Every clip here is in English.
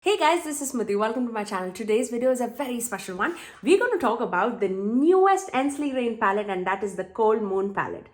Hey guys, this is Smithy. Welcome to my channel. Today's video is a very special one. We're going to talk about the newest Ensley Reign palette, and that is the Cold Moon palette.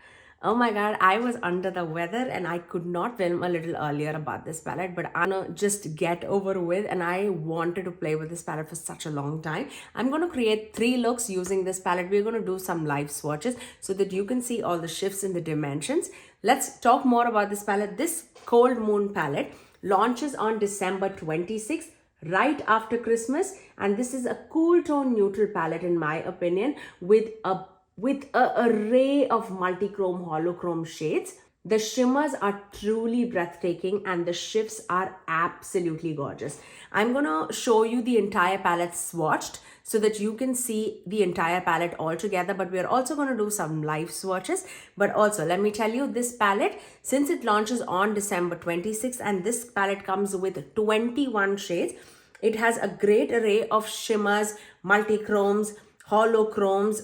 Oh my god, I was under the weather and I could not film a little earlier about this palette, but I'm gonna just get over with, and I wanted to play with this palette for such a long time. I'm going to create 3 looks using this palette. We're going to do some live swatches so that you can see all the shifts in the dimensions. Let's talk more about this palette. This Cold Moon palette launches on December 26th, right after Christmas, and this is a cool tone neutral palette in my opinion, with a array of multichrome holochrome shades. The shimmers are truly breathtaking and the shifts are absolutely gorgeous. I'm gonna show you the entire palette swatched so that you can see the entire palette all together, but we're also gonna do some live swatches. But also, let me tell you, this palette, since it launches on December 26th, and this palette comes with 21 shades, it has a great array of shimmers, multichromes, holochromes,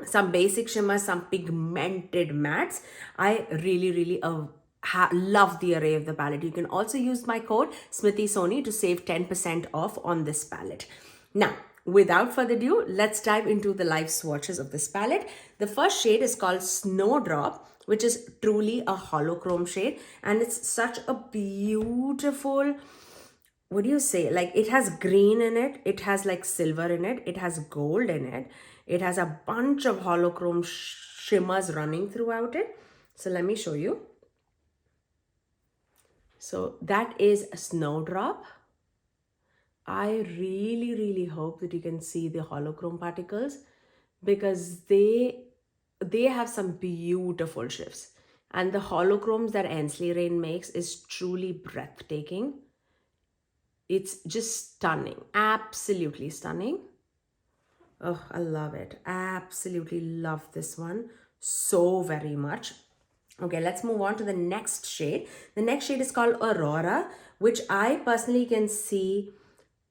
some basic shimmers, some pigmented mattes. I really love the array of the palette. You can also use my code Smithy Sony to save 10% off on this palette. Now, without further ado, let's dive into the live swatches of this palette. The first shade is called Snowdrop, which is truly a holochrome shade, and it's such a beautiful, what do you say, like, it has green in it, it has like silver in it, it has gold in it, it has a bunch of holochrome shimmers running throughout it. So let me show you. So that is a Snowdrop. I really hope that you can see the holochrome particles, because they have some beautiful shifts, and the holochromes that Ensley Reign makes is truly breathtaking. It's just stunning, absolutely stunning. Oh, I love it. Absolutely love this one so very much. Okay, let's move on to the next shade. The next shade is called Aurora, which I personally can see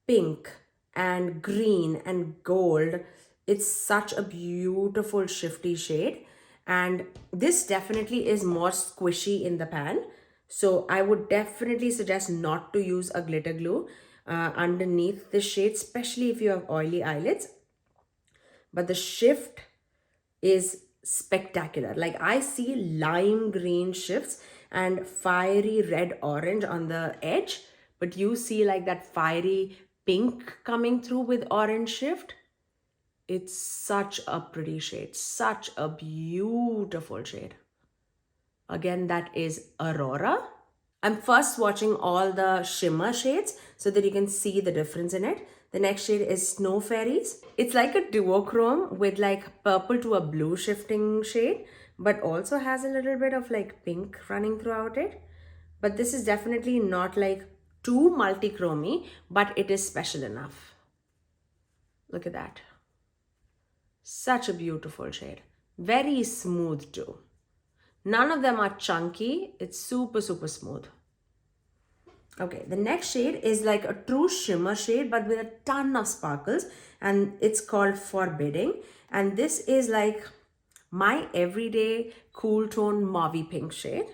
pink and green and gold. It's such a beautiful shifty shade, and this definitely is more squishy in the pan. So I would definitely suggest not to use a glitter glue underneath this shade, especially if you have oily eyelids. But the shift is spectacular. Like, I see lime green shifts and fiery red orange on the edge, but you see like that fiery pink coming through with orange shift. It's such a pretty shade, such a beautiful shade. Again, that is Aurora. I'm first swatching all the shimmer shades so that you can see the difference in it. The next shade is Snow Fairies. It's like a duochrome with like purple to a blue shifting shade, but also has a little bit of like pink running throughout it. But this is definitely not like too multichromy, but it is special enough. Look at that. Such a beautiful shade. Very smooth too. None of them are chunky. It's super smooth. Okay, the next shade is like a true shimmer shade, but with a ton of sparkles, and it's called Forbidding. And this is like my everyday cool tone mauvey pink shade.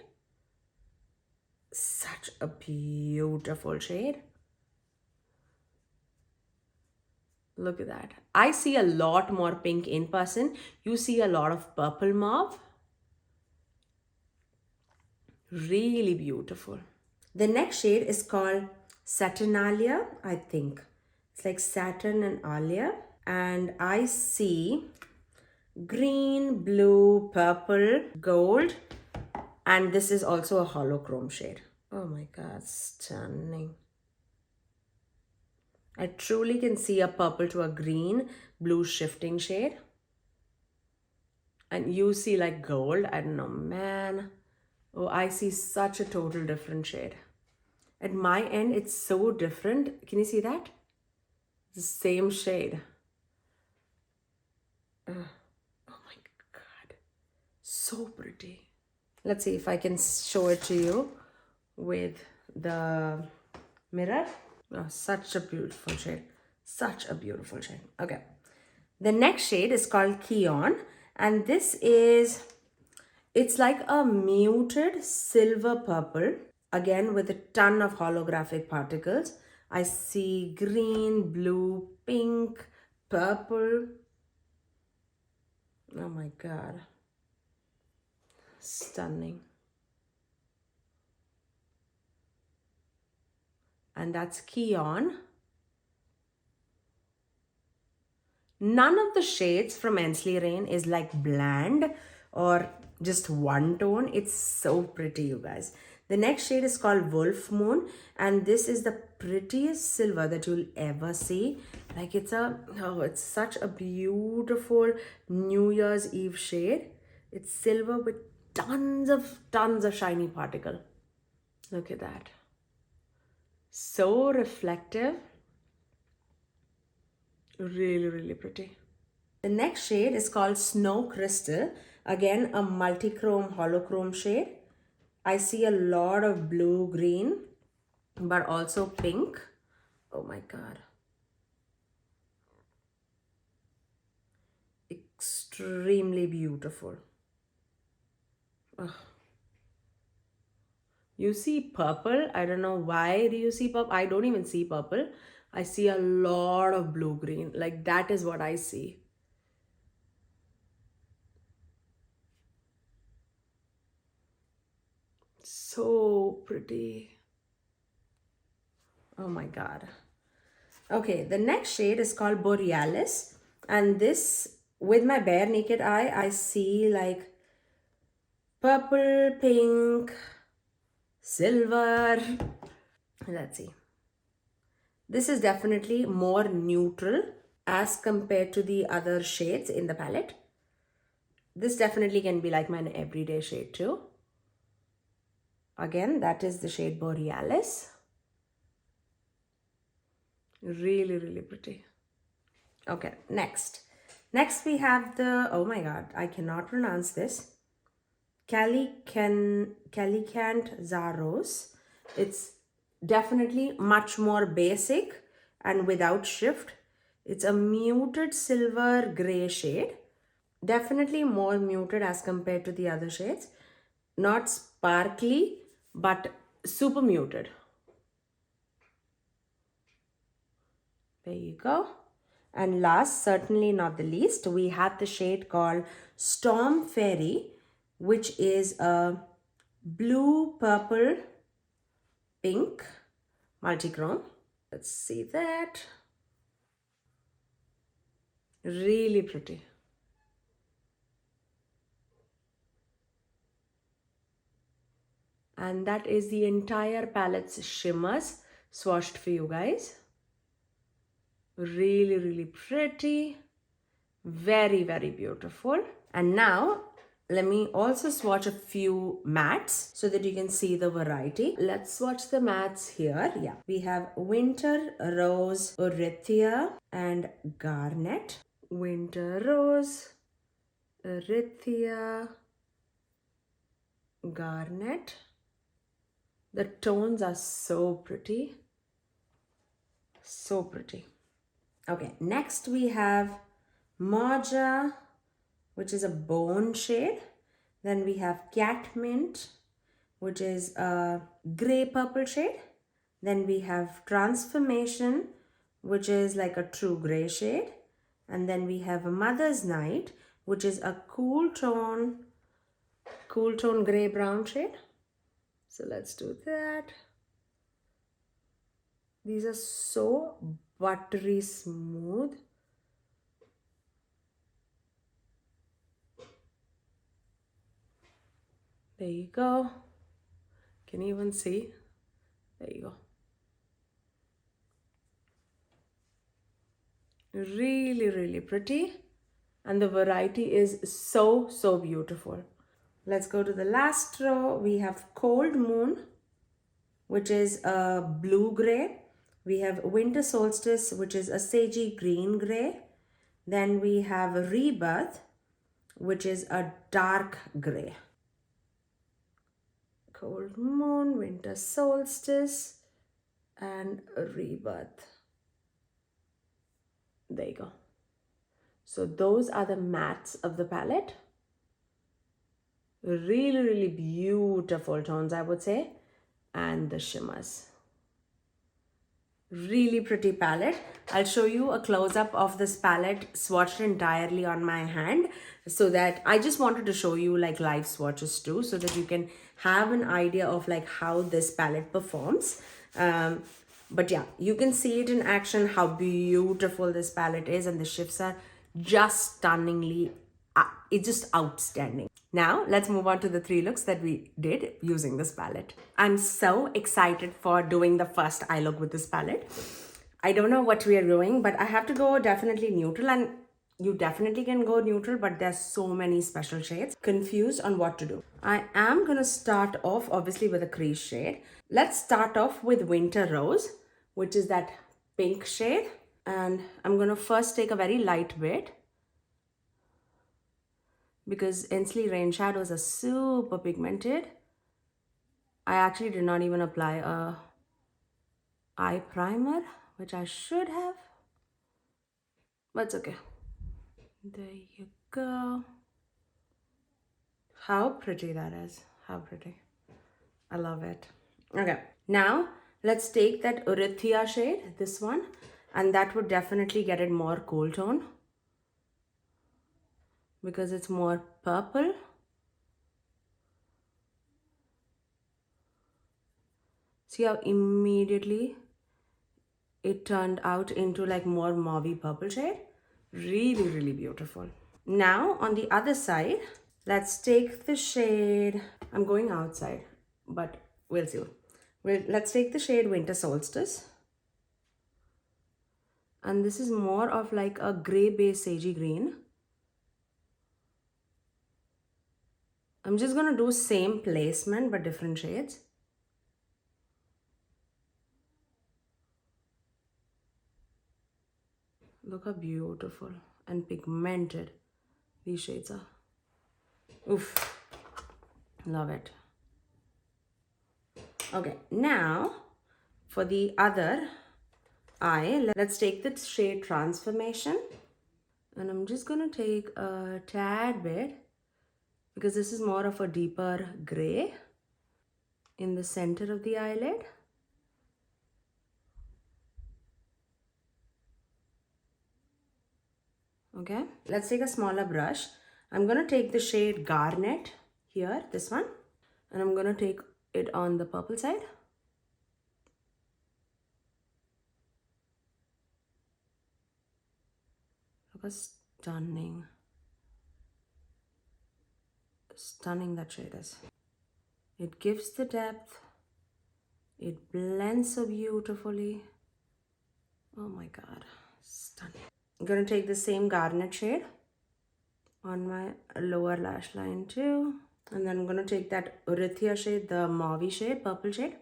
Such a beautiful shade. Look at that. I see a lot more pink in person. You see a lot of purple mauve. Really beautiful. The next shade is called Satinalia, I think. It's like satin and alia. And I see green, blue, purple, gold. And this is also a holochrome shade. Oh my god, stunning. I truly can see a purple to a green, blue shifting shade. And you see like gold. I don't know, man. Oh, I see such a total different shade. At my end, it's so different. Can you see that? The same shade. Oh my god. So pretty. Let's see if I can show it to you with the mirror. Oh, such a beautiful shade. Such a beautiful shade. Okay. The next shade is called Keon. And this is, it's like a muted silver purple, again with a ton of holographic particles. I see green, blue, pink, purple. Oh my God. Stunning. And that's Keon. None of the shades from Ensley Reign is like bland or just one tone. It's so pretty, you guys. The next shade is called Wolf Moon, and this is the prettiest silver that you'll ever see. Like it's it's such a beautiful New Year's Eve shade. It's silver with tons of shiny particle. Look at that. So reflective. Really, really pretty. The next shade is called Snow Crystal. Again, a multichrome holochrome shade. I see a lot of blue, green, but also pink. Oh my God. Extremely beautiful. Ugh. You see purple. I don't know why do you see purple. I don't even see purple. I see a lot of blue, green. Like that is what I see. So pretty. Oh my God. Okay, the next shade is called Borealis. And this, with my bare naked eye, I see like purple, pink, silver. Let's see. This is definitely more neutral as compared to the other shades in the palette. This definitely can be like my everyday shade too. Again, that is the shade Borealis. Really, really pretty. Okay, next. Next we have the, oh my God, I cannot pronounce this. Calicant Zaros. It's definitely much more basic and without shift. It's a muted silver gray shade. Definitely more muted as compared to the other shades. Not sparkly, but super muted. There you go. And last, certainly not the least, we have the shade called Storm Fairy, which is a blue, purple, pink multichrome. Let's see that. Really pretty. And that is the entire palette's shimmers swatched for you guys. Really, really pretty. Very, very beautiful. And now let me also swatch a few mattes so that you can see the variety. Let's swatch the mattes here. Yeah, we have Winter Rose, Erythia, and Garnet. Winter Rose, Erythia, Garnet. The tones are so pretty. So pretty. Okay, next we have Moja, which is a bone shade. Then we have Catmint, which is a gray purple shade. Then we have Transformation, which is like a true gray shade. And then we have Mother's Night, which is a cool tone gray brown shade. So let's do that. These are so buttery smooth. There you go. Can you even see? There you go. Really, really pretty. And the variety is so, so beautiful. Let's go to the last row. We have Cold Moon, which is a blue gray. We have Winter Solstice, which is a sagey green gray. Then we have Rebirth, which is a dark gray. Cold Moon, Winter Solstice, and Rebirth. There you go. So those are the mattes of the palette. Really, really beautiful tones, I would say. And the shimmers. Really pretty palette. I'll show you a close-up of this palette swatched entirely on my hand, so that I just wanted to show you like live swatches too, so that you can have an idea of like how this palette performs. But yeah, you can see it in action, how beautiful this palette is, and the shifts are just stunningly, it's just outstanding. Now let's move on to the 3 looks that we did using this palette. I'm so excited for doing the first eye look with this palette. I don't know what we are doing, but I have to go definitely neutral, and you definitely can go neutral, but there's so many special shades. Confused on what to do. I am gonna start off obviously with a crease shade. Let's start off with Winter Rose, which is that pink shade. And I'm gonna first take a very light bit, because Ensley Reign shadows are super pigmented. I actually did not even apply a eye primer, which I should have, but it's okay. There you go. How pretty that is. How pretty. I love it. Okay, now let's take that Ethereal shade, this one, and that would definitely get it more cool tone, because it's more purple. See how immediately it turned out into like more mauvey purple shade? Really, really beautiful. Now on the other side, let's take the shade, I'm going outside, but we'll see. Let's take the shade Winter Solstice. And this is more of like a gray base sagey green. I'm just gonna do same placement but different shades. Look how beautiful and pigmented these shades are. Oof, love it. Okay, now for the other eye, let's take the shade Transformation, and I'm just gonna take a tad bit, because this is more of a deeper gray, in the center of the eyelid. Okay, let's take a smaller brush. I'm gonna take the shade Garnet here, this one, and I'm gonna take it on the purple side. Look how stunning. Stunning that shade is. It gives the depth. It blends so beautifully. Oh my god, stunning. I'm gonna take the same Garnet shade on my lower lash line too. And then I'm gonna take that Ethereal shade, the mauve shade, purple shade,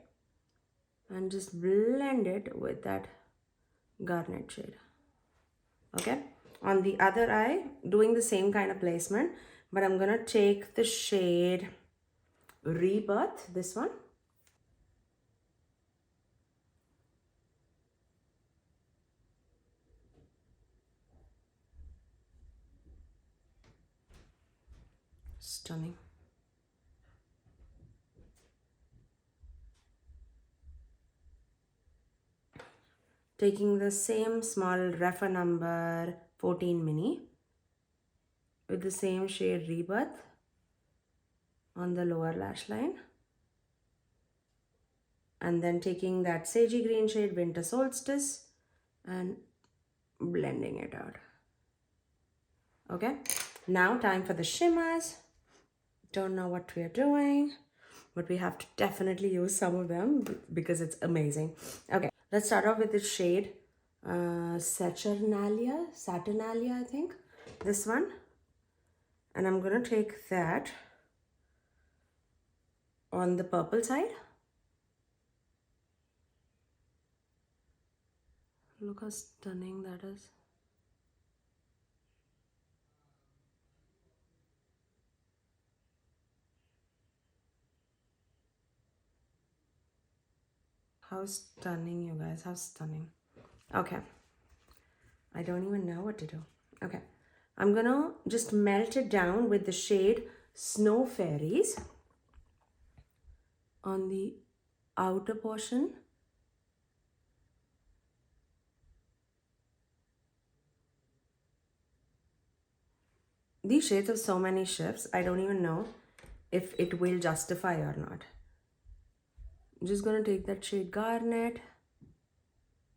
and just blend it with that Garnet shade. Okay, on the other eye, doing the same kind of placement, but I'm gonna take the shade Rebirth, this one. Stunning. Taking the same small refer number 14 mini with the same shade Rebirth on the lower lash line, and then taking that sagey green shade Winter Solstice and blending it out. Okay, now time for the shimmers. Don't know what we are doing, but we have to definitely use some of them because it's amazing. Okay, let's start off with the shade Saturnalia, I think, this one. And I'm gonna take that on the purple side. Look how stunning that is. How stunning, you guys, how stunning. Okay, I don't even know what to do. Okay, I'm gonna just melt it down with the shade Snow Fairies on the outer portion. These shades have so many shifts, I don't even know if it will justify or not. I'm just gonna take that shade Garnet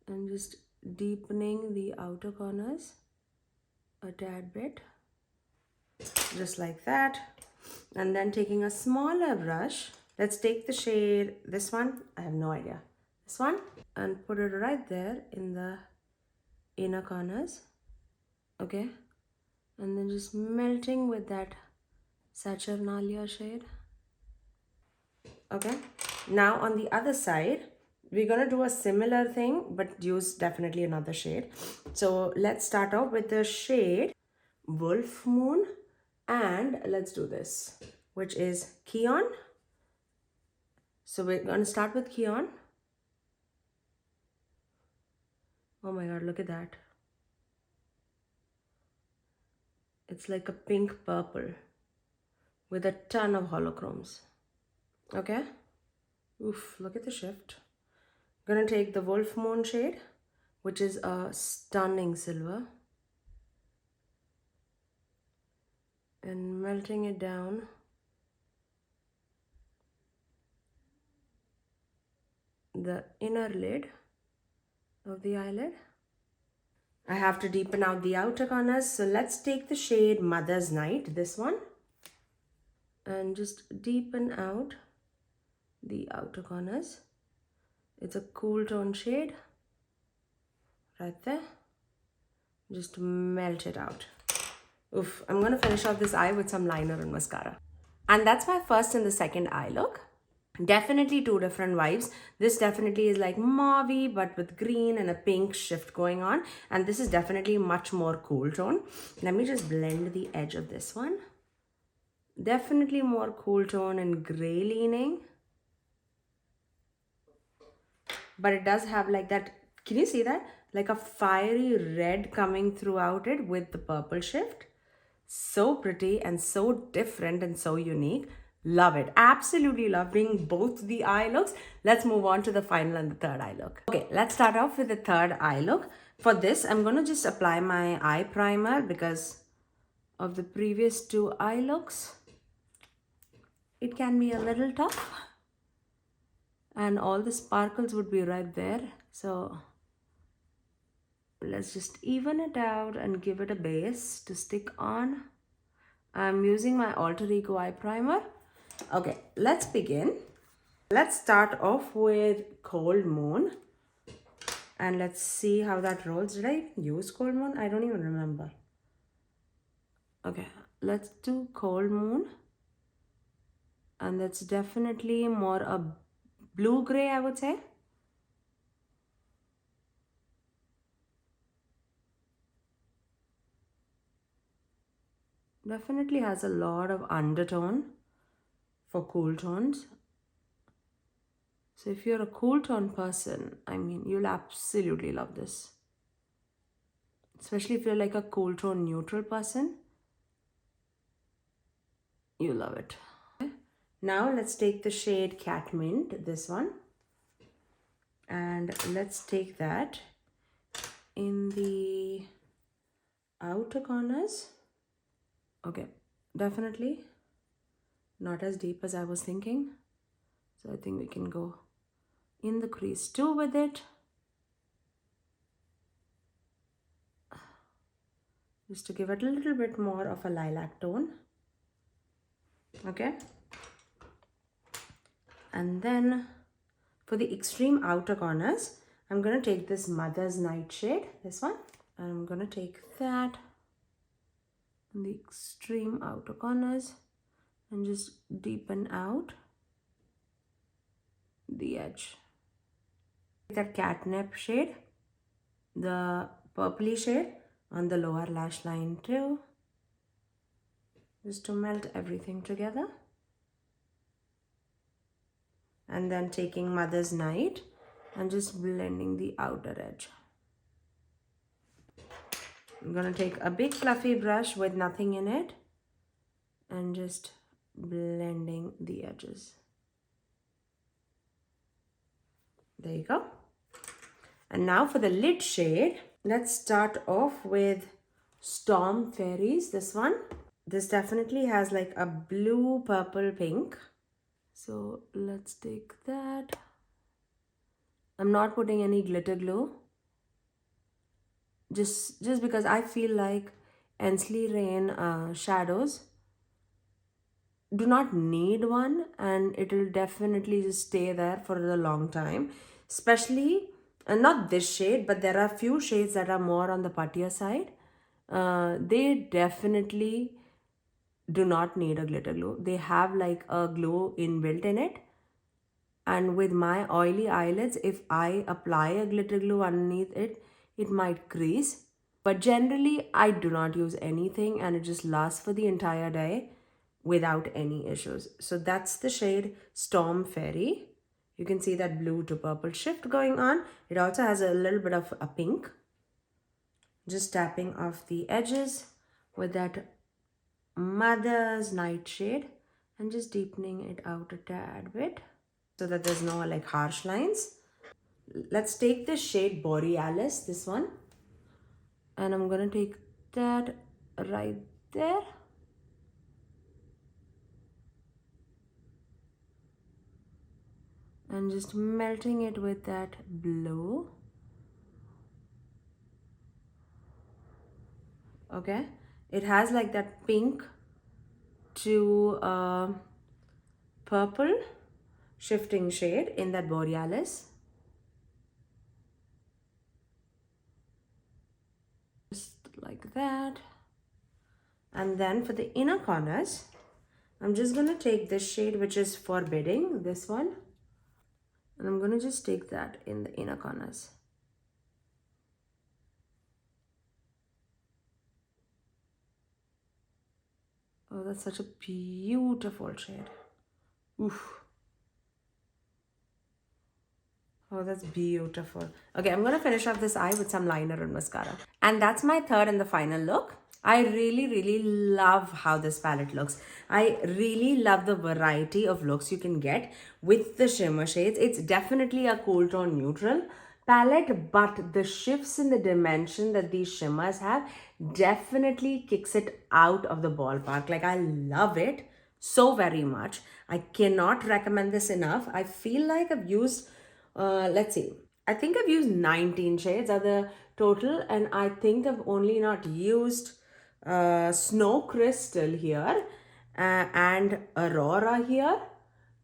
and just deepening the outer corners a tad bit, just like that. And then taking a smaller brush, let's take the shade, this one, I have no idea, this one, and put it right there in the inner corners, okay? And then just melting with that Saturnalia shade, okay? Now on the other side, we're gonna do a similar thing, but use definitely another shade. So let's start off with the shade Wolf Moon, and let's do this, which is Kion. So we're gonna start with Kion. Oh my god, look at that. It's like a pink purple with a ton of holochromes. Okay? Oof, look at the shift. Gonna take the Wolf Moon shade, which is a stunning silver, and melting it down the inner lid of the eyelid. I have to deepen out the outer corners, so let's take the shade Mother's Night, this one, and just deepen out the outer corners. It's a cool tone shade right there. Just melt it out. Oof, I'm gonna finish off this eye with some liner and mascara. And that's my first and the second eye look. Definitely two different vibes. This definitely is like mauve but with green and a pink shift going on, and this is definitely much more cool tone. Let me just blend the edge of this one. Definitely more cool tone and gray leaning, but it does have like that, can you see that, like a fiery red coming throughout it with the purple shift. So pretty and so different and so unique. Love it. Absolutely loving both the eye looks. Let's move on to the final and the third eye look. Okay, let's start off with the third eye look. For this, I'm going to just apply my eye primer because of the previous two eye looks. It can be a little tough and all the sparkles would be right there. So let's just even it out and give it a base to stick on. I'm using my Alter Ego eye primer. Okay, let's begin. Let's start off with Cold Moon and let's see how that rolls. Did I use Cold Moon? I don't even remember. Okay, let's do Cold Moon, and that's definitely more a blue-gray, I would say. Definitely has a lot of undertone for cool tones. So if you're a cool tone person, I mean, you'll absolutely love this. Especially if you're like a cool tone neutral person, you love it. Now let's take the shade Catmint, this one, and let's take that in the outer corners. Okay, definitely not as deep as I was thinking. So I think we can go in the crease too with it. Just to give it a little bit more of a lilac tone. Okay. And then for the extreme outer corners, I'm going to take this Mother's Night shade, this one. And I'm going to take that in the extreme outer corners and just deepen out the edge. That catnip shade, the purpley shade on the lower lash line too, just to melt everything together. And then taking Mother's Night and just blending the outer edge. I'm going to take a big fluffy brush with nothing in it and just blending the edges. There you go. And now for the lid shade, let's start off with Storm Fairies, this one. This definitely has like a blue, purple, pink. So let's take that. I'm not putting any glitter glue. Just because I feel like Ensley Reign shadows do not need one, and it will definitely just stay there for a long time, especially and not this shade, but there are few shades that are more on the puttier side. They definitely do not need a glitter glue. They have like a glue inbuilt in it, and with my oily eyelids, if I apply a glitter glue underneath it, it might crease. But generally I do not use anything, and it just lasts for the entire day without any issues. So that's the shade Storm Fairy. You can see that blue to purple shift going on. It also has a little bit of a pink. Just tapping off the edges with that Mother's Night shade and just deepening it out a tad bit so that there's no like harsh lines. Let's take the shade Borealis, this one, and I'm gonna take that right there. And just melting it with that blue. Okay, it has like that pink to purple shifting shade in that Borealis. Just like that. And then for the inner corners, I'm just gonna take this shade which is Forbidding, this one, and I'm gonna just take that in the inner corners. Oh, that's such a beautiful shade. Oof. Oh, that's beautiful. Okay, I'm gonna finish off this eye with some liner and mascara. And that's my third and the final look. I really, really love how this palette looks. I really love the variety of looks you can get with the shimmer shades. It's definitely a cool tone neutral palette, but the shifts in the dimension that these shimmers have definitely kicks it out of the ballpark. Like, I love it so very much. I cannot recommend this enough. I feel like I've used let's see, I think I've used 19 shades are the total, and I think I've only not used Snow Crystal here and Aurora here,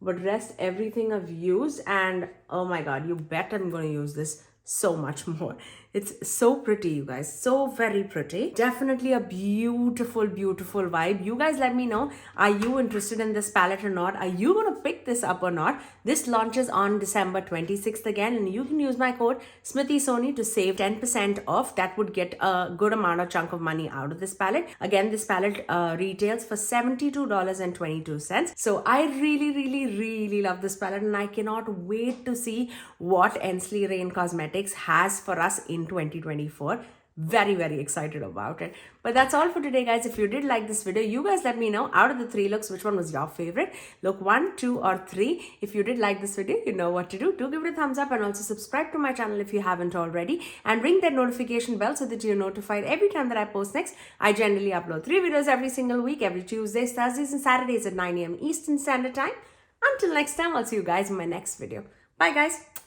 but rest everything I've used. And oh my god, you bet I'm going to use this so much more. It's so pretty, you guys, so very pretty. Definitely a beautiful, beautiful vibe. You guys let me know, are you interested in this palette or not? Are you going to pick this up or not? This launches on December 26th again, and you can use my code SMITHYSONY to save 10% off. That would get a good amount of chunk of money out of this palette. Again, this palette retails for $72.22. So I really, really, really love this palette, and I cannot wait to see what Ensley Reign Cosmetics has for us in 2024. Very, very excited about it. But that's all for today, guys. If you did like this video, you guys let me know out of the 3 looks which one was your favorite. Look 1, 2 or 3. If you did like this video, you know what to do. Do give it a thumbs up, and also subscribe to my channel if you haven't already, and ring that notification bell so that you're notified every time that I post next. I generally upload 3 videos every single week, every Tuesdays, Thursdays and Saturdays at 9 a.m. Eastern Standard Time. Until next time, I'll see you guys in my next video. Bye, guys.